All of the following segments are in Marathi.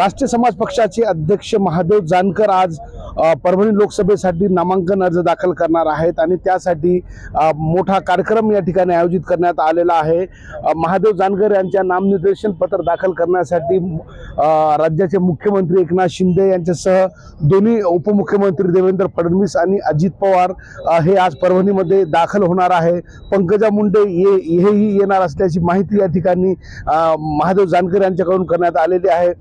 राष्ट्रीय समाज पक्षाचे अध्यक्ष महादेव जानकर आज परभणी लोकसभेसाठी नामांकन अर्ज दाखल करणार आहेत आणि त्यासाठी मोठा कार्यक्रम या ठिकाणी आयोजित करण्यात आलेला आहे। महादेव जानकर यांच्या नामनिर्देशन पत्र दाखल करण्यासाठी राज्याचे मुख्यमंत्री एकनाथ शिंदे यांच्यासह दोन्ही उपमुख्यमंत्री देवेंद्र फडणवीस आणि अजित पवार हे आज परभणीमध्ये दाखल होणार आहे। पंकजा मुंडे हेही येणार असल्याची माहिती या ठिकाणी महादेव जानकर यांच्याकडून करण्यात आलेली आहे।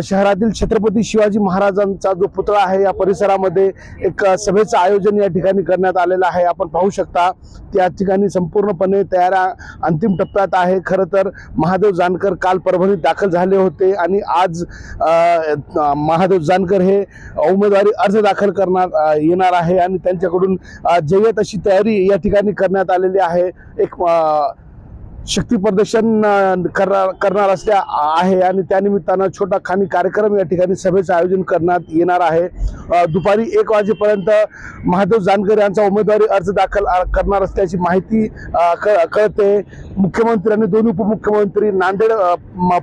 शहरातील छत्रपती शिवाजी महाराजांचा जो पुतळा आहे या परिसरामध्ये एक सभेचं आयोजन या ठिकाणी करण्यात आलेलं आहे। आपण पाहू शकता त्या ठिकाणी संपूर्णपणे तयारी अंतिम टप्प्यात आहे। खरं तर महादेव जानकर काल परभणीत दाखल झाले होते आणि आज महादेव जानकर हे उमेदवारी अर्ज दाखल करणार येणार आहे आणि त्यांच्याकडून जय्यत अशी तयारी या ठिकाणी करण्यात आलेली आहे। एक शक्ती प्रदर्शन करणार असल्या आहे आणि त्यानिमित्तानं छोटा खानी कार्यक्रम या ठिकाणी सभेचं आयोजन करण्यात येणार आहे। दुपारी 1 वाजेपर्यंत महादेव जानकर यांचा उमेदवारी अर्ज दाखल करणार असल्याची माहिती कळते। मुख्यमंत्री आणि दोन्ही उपमुख्यमंत्री नांदेड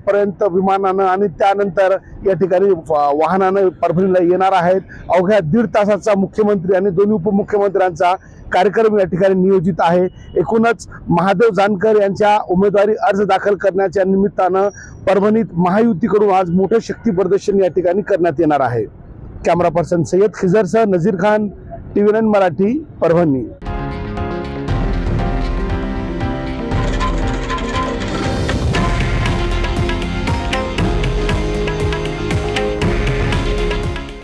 पर्यंत विमानानं आणि त्यानंतर या ठिकाणी वाहनानं परभणीला येणार आहेत। अवघ्या 1.5 तासाचा मुख्यमंत्री आणि दोन्ही उपमुख्यमंत्र्यांचा कार्यक्रम या ठिकाणी नियोजित आहे। एकूणच महादेव जानकर यांच्या उमेदवारी अर्ज दाखल करण्याच्या निमित्तानं परभणीत महायुतीकडून आज मोठे शक्ती प्रदर्शन या ठिकाणी करण्यात येणार आहे। कॅमेरा पर्सन सय्यद खिजरसह नजीर खान, TV9 मराठी, परभणी।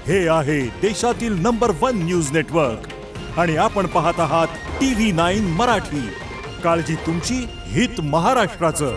हे आहे देशातील नंबर 1 न्यूज नेटवर्क आणि आपण पाहत आहात TV9 मराठी। काळजी तुमची, हित महाराष्ट्राचं।